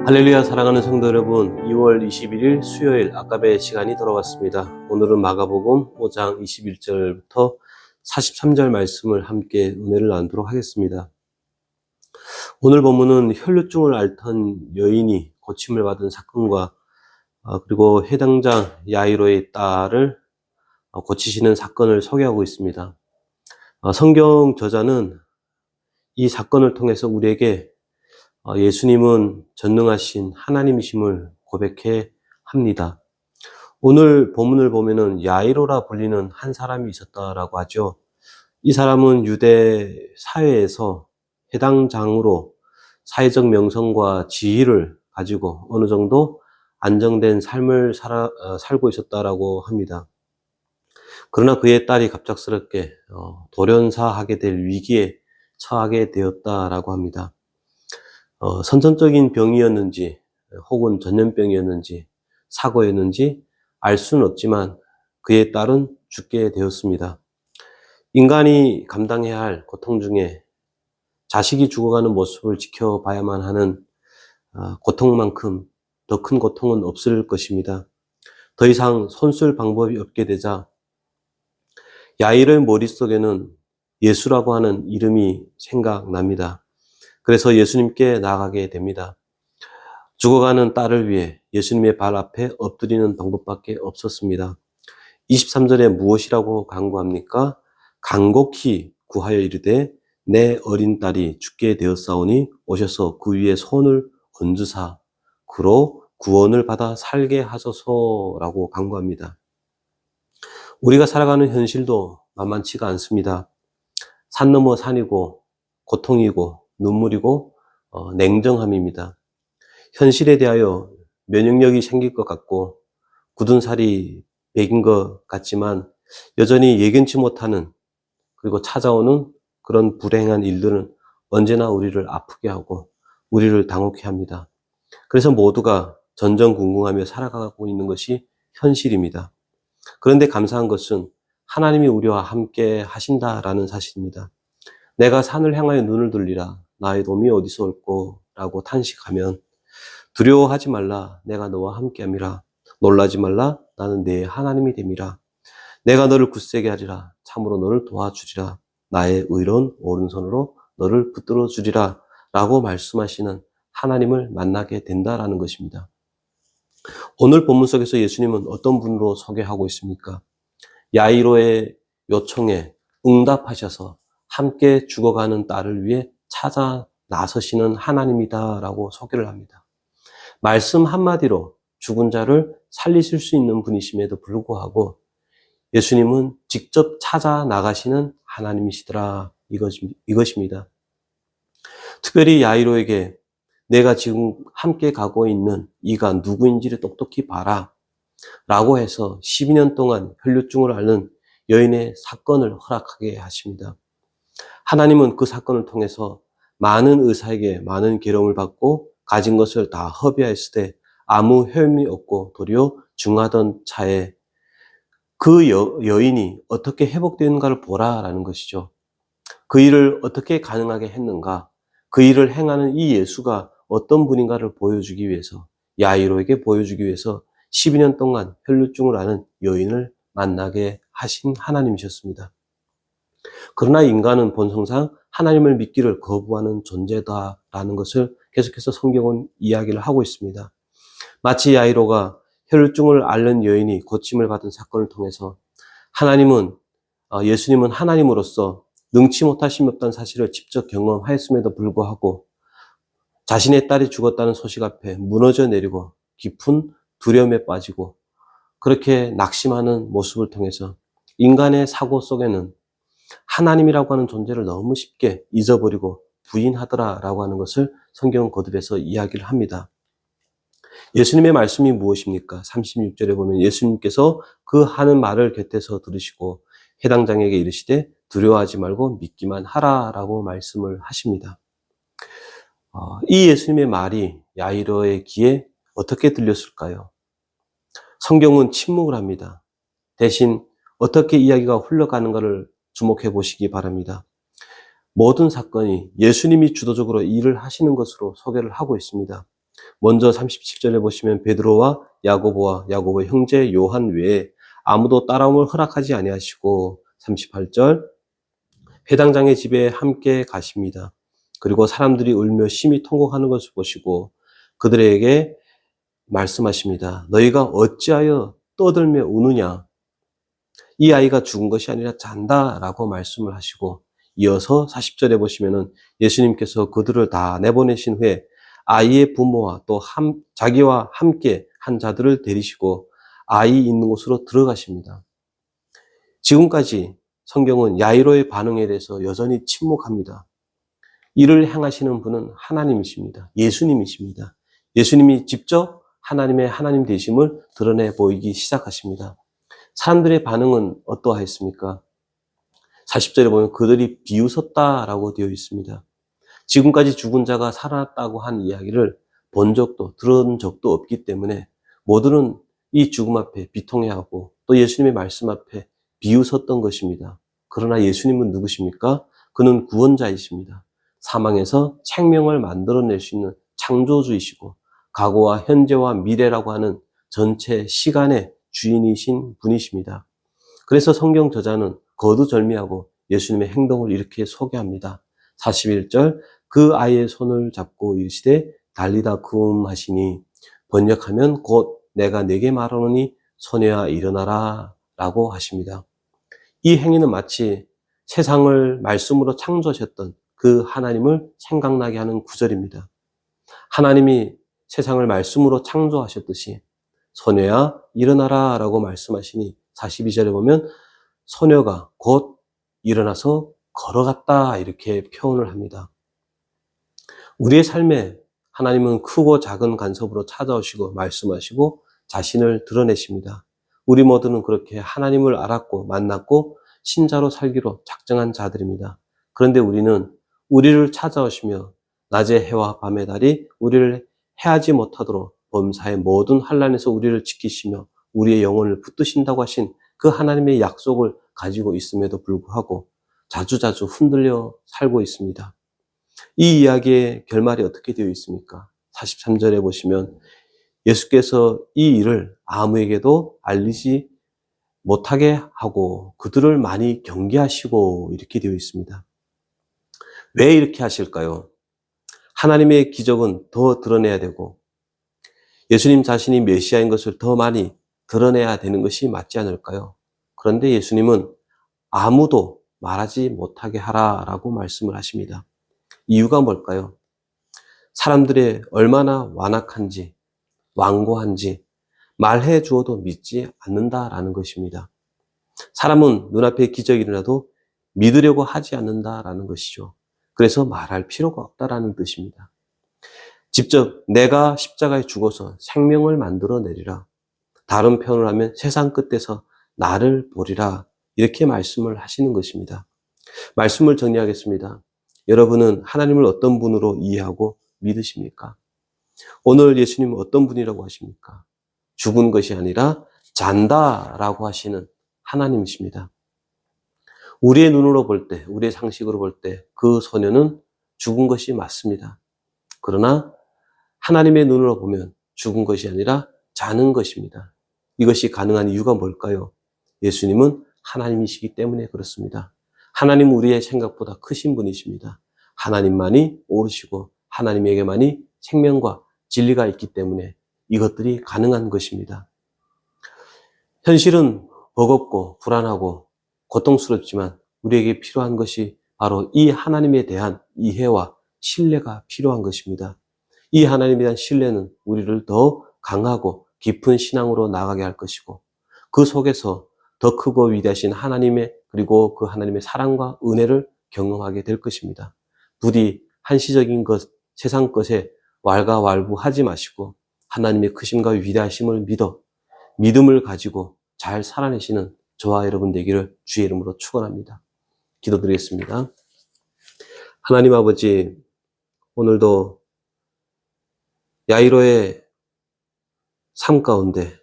할렐루야. 사랑하는 성도 여러분, 2월 21일 수요일 아까베 시간이 돌아왔습니다. 오늘은 마가복음 5장 21절부터 43절 말씀을 함께 은혜를 나누도록 하겠습니다. 오늘 본문은 혈루증을 앓던 여인이 고침을 받은 사건과 그리고 해당장 야이로의 딸을 고치시는 사건을 소개하고 있습니다. 성경 저자는 이 사건을 통해서 우리에게 예수님은 전능하신 하나님이심을 고백해 합니다. 오늘 본문을 보면은 야이로라 불리는 한 사람이 있었다라고 하죠. 이 사람은 유대 사회에서 해당 장으로 사회적 명성과 지위를 가지고 어느 정도 안정된 삶을 살고 있었다라고 합니다. 그러나 그의 딸이 갑작스럽게 돌연사하게 될 위기에 처하게 되었다라고 합니다. 선천적인 병이었는지 혹은 전염병이었는지 사고였는지 알 수는 없지만 그의 딸은 죽게 되었습니다. 인간이 감당해야 할 고통 중에 자식이 죽어가는 모습을 지켜봐야만 하는 고통만큼 더 큰 고통은 없을 것입니다. 더 이상 손쓸 방법이 없게 되자 야이로의 머릿속에는 예수라고 하는 이름이 생각납니다. 그래서 예수님께 나아가게 됩니다. 죽어가는 딸을 위해 예수님의 발 앞에 엎드리는 방법밖에 없었습니다. 23절에 무엇이라고 간구합니까? 간곡히 구하여 이르되 내 어린 딸이 죽게 되었사오니 오셔서 그 위에 손을 얹으사 그로 구원을 받아 살게 하소서라고 간구합니다. 우리가 살아가는 현실도 만만치가 않습니다. 산 넘어 산이고 고통이고 눈물이고 냉정함입니다. 현실에 대하여 면역력이 생길 것 같고 굳은 살이 배긴 것 같지만 여전히 예견치 못하는 그리고 찾아오는 그런 불행한 일들은 언제나 우리를 아프게 하고 우리를 당혹해 합니다. 그래서 모두가 전전긍긍하며 살아가고 있는 것이 현실입니다. 그런데 감사한 것은 하나님이 우리와 함께 하신다라는 사실입니다. 내가 산을 향하여 눈을 돌리라. 나의 도움이 어디서 올꼬? 라고 탄식하면 두려워하지 말라. 내가 너와 함께함이라. 놀라지 말라. 나는 내 하나님이 됨이라. 내가 너를 굳세게 하리라. 참으로 너를 도와주리라. 나의 의로운 오른손으로 너를 붙들어 주리라. 라고 말씀하시는 하나님을 만나게 된다라는 것입니다. 오늘 본문 속에서 예수님은 어떤 분으로 소개하고 있습니까? 야이로의 요청에 응답하셔서 함께 죽어가는 딸을 위해 찾아 나서시는 하나님이다라고 소개를 합니다. 말씀 한마디로 죽은 자를 살리실 수 있는 분이심에도 불구하고 예수님은 직접 찾아 나가시는 하나님이시더라 이것입니다. 특별히 야이로에게 내가 지금 함께 가고 있는 이가 누구인지를 똑똑히 봐라 라고 해서 12년 동안 혈루증을 앓는 여인의 사건을 허락하게 하십니다. 하나님은 그 사건을 통해서 많은 의사에게 많은 괴로움을 받고 가진 것을 다 허비하였을 때 아무 효험이 없고 도리어 중하던 차에 그 여인이 어떻게 회복되는가를 보라라는 것이죠. 그 일을 어떻게 가능하게 했는가, 그 일을 행하는 이 예수가 어떤 분인가를 보여주기 위해서 야이로에게 보여주기 위해서 12년 동안 혈루증을 앓는 여인을 만나게 하신 하나님이셨습니다. 그러나 인간은 본성상 하나님을 믿기를 거부하는 존재다라는 것을 계속해서 성경은 이야기를 하고 있습니다. 마치 야이로가 혈루증을 앓는 여인이 고침을 받은 사건을 통해서 예수님은 하나님으로서 능치 못하심이 없다는 사실을 직접 경험하였음에도 불구하고 자신의 딸이 죽었다는 소식 앞에 무너져 내리고 깊은 두려움에 빠지고 그렇게 낙심하는 모습을 통해서 인간의 사고 속에는 하나님이라고 하는 존재를 너무 쉽게 잊어버리고 부인하더라라고 하는 것을 성경 거듭에서 이야기를 합니다. 예수님의 말씀이 무엇입니까? 36절에 보면 예수님께서 그 하는 말을 곁에서 들으시고 해당 장에게 이르시되 두려워하지 말고 믿기만 하라라고 말씀을 하십니다. 이 예수님의 말이 야이로의 귀에 어떻게 들렸을까요? 성경은 침묵을 합니다. 대신 어떻게 이야기가 흘러가는가를 주목해 보시기 바랍니다. 모든 사건이 예수님이 주도적으로 일을 하시는 것으로 소개를 하고 있습니다. 먼저 37절에 보시면 베드로와 야고보와 야고보의 형제 요한 외에 아무도 따라옴을 허락하지 아니하시고 38절 회당장의 집에 함께 가십니다. 그리고 사람들이 울며 심히 통곡하는 것을 보시고 그들에게 말씀하십니다. 너희가 어찌하여 떠들며 우느냐? 이 아이가 죽은 것이 아니라 잔다라고 말씀을 하시고 이어서 40절에 보시면은 예수님께서 그들을 다 내보내신 후에 아이의 부모와 또 자기와 함께 한 자들을 데리시고 아이 있는 곳으로 들어가십니다. 지금까지 성경은 야이로의 반응에 대해서 여전히 침묵합니다. 이를 행하시는 분은 하나님이십니다. 예수님이십니다. 예수님이 직접 하나님의 하나님 되심을 드러내 보이기 시작하십니다. 사람들의 반응은 어떠하였습니까? 40절에 보면 그들이 비웃었다라고 되어 있습니다. 지금까지 죽은 자가 살아났다고 한 이야기를 본 적도 들은 적도 없기 때문에 모두는 이 죽음 앞에 비통해하고 또 예수님의 말씀 앞에 비웃었던 것입니다. 그러나 예수님은 누구십니까? 그는 구원자이십니다. 사망에서 생명을 만들어낼 수 있는 창조주이시고 과거와 현재와 미래라고 하는 전체 시간의 주인이신 분이십니다. 그래서 성경 저자는 거두절미하고 예수님의 행동을 이렇게 소개합니다. 41절 그 아이의 손을 잡고 이르시되 달리다 쿰 하시니 번역하면 곧 내가 네게 말하노니 소녀야 일어나라 라고 하십니다. 이 행위는 마치 세상을 말씀으로 창조하셨던 그 하나님을 생각나게 하는 구절입니다. 하나님이 세상을 말씀으로 창조하셨듯이 소녀야 일어나라 라고 말씀하시니 42절에 보면 소녀가 곧 일어나서 걸어갔다 이렇게 표현을 합니다. 우리의 삶에 하나님은 크고 작은 간섭으로 찾아오시고 말씀하시고 자신을 드러내십니다. 우리 모두는 그렇게 하나님을 알았고 만났고 신자로 살기로 작정한 자들입니다. 그런데 우리는 우리를 찾아오시며 낮의 해와 밤의 달이 우리를 해하지 못하도록 범사의 모든 환난에서 우리를 지키시며 우리의 영혼을 붙드신다고 하신 그 하나님의 약속을 가지고 있음에도 불구하고 자주자주 흔들려 살고 있습니다. 이 이야기의 결말이 어떻게 되어 있습니까? 43절에 보시면 예수께서 이 일을 아무에게도 알리지 못하게 하고 그들을 많이 경계하시고 이렇게 되어 있습니다. 왜 이렇게 하실까요? 하나님의 기적은 더 드러내야 되고 예수님 자신이 메시아인 것을 더 많이 드러내야 되는 것이 맞지 않을까요? 그런데 예수님은 아무도 말하지 못하게 하라라고 말씀을 하십니다. 이유가 뭘까요? 사람들의 얼마나 완악한지, 완고한지 말해 주어도 믿지 않는다라는 것입니다. 사람은 눈앞에 기적이 일어나도 믿으려고 하지 않는다라는 것이죠. 그래서 말할 필요가 없다라는 뜻입니다. 직접 내가 십자가에 죽어서 생명을 만들어내리라. 다른 표현을 하면 세상 끝에서 나를 보리라. 이렇게 말씀을 하시는 것입니다. 말씀을 정리하겠습니다. 여러분은 하나님을 어떤 분으로 이해하고 믿으십니까? 오늘 예수님은 어떤 분이라고 하십니까? 죽은 것이 아니라 잔다라고 하시는 하나님이십니다. 우리의 눈으로 볼 때, 우리의 상식으로 볼 때 그 소녀는 죽은 것이 맞습니다. 그러나 하나님의 눈으로 보면 죽은 것이 아니라 자는 것입니다. 이것이 가능한 이유가 뭘까요? 예수님은 하나님이시기 때문에 그렇습니다. 하나님은 우리의 생각보다 크신 분이십니다. 하나님만이 옳으시고 하나님에게만이 생명과 진리가 있기 때문에 이것들이 가능한 것입니다. 현실은 버겁고 불안하고 고통스럽지만 우리에게 필요한 것이 바로 이 하나님에 대한 이해와 신뢰가 필요한 것입니다. 이 하나님에 대한 신뢰는 우리를 더 강하고 깊은 신앙으로 나아가게 할 것이고 그 속에서 더 크고 위대하신 하나님의 그리고 그 하나님의 사랑과 은혜를 경험하게 될 것입니다. 부디 한시적인 것, 세상 것에 왈가왈부하지 마시고 하나님의 크심과 위대하심을 믿어 믿음을 가지고 잘 살아내시는 저와 여러분 되기를 주의 이름으로 축원합니다. 기도드리겠습니다. 하나님 아버지, 오늘도 야이로의 삶 가운데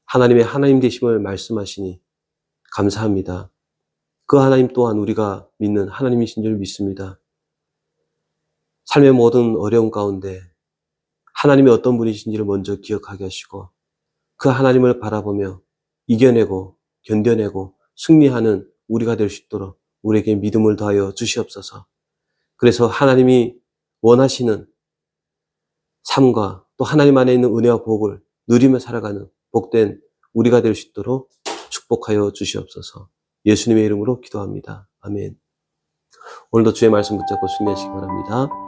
하나님의 하나님 되심을 말씀하시니 감사합니다. 그 하나님 또한 우리가 믿는 하나님이신 줄 믿습니다. 삶의 모든 어려움 가운데 하나님이 어떤 분이신지를 먼저 기억하게 하시고 그 하나님을 바라보며 이겨내고 견뎌내고 승리하는 우리가 될 수 있도록 우리에게 믿음을 더하여 주시옵소서. 그래서 하나님이 원하시는 삶과 또 하나님 안에 있는 은혜와 복을 누리며 살아가는 복된 우리가 될 수 있도록 축복하여 주시옵소서. 예수님의 이름으로 기도합니다. 아멘. 오늘도 주의 말씀 붙잡고 승리하시기 바랍니다.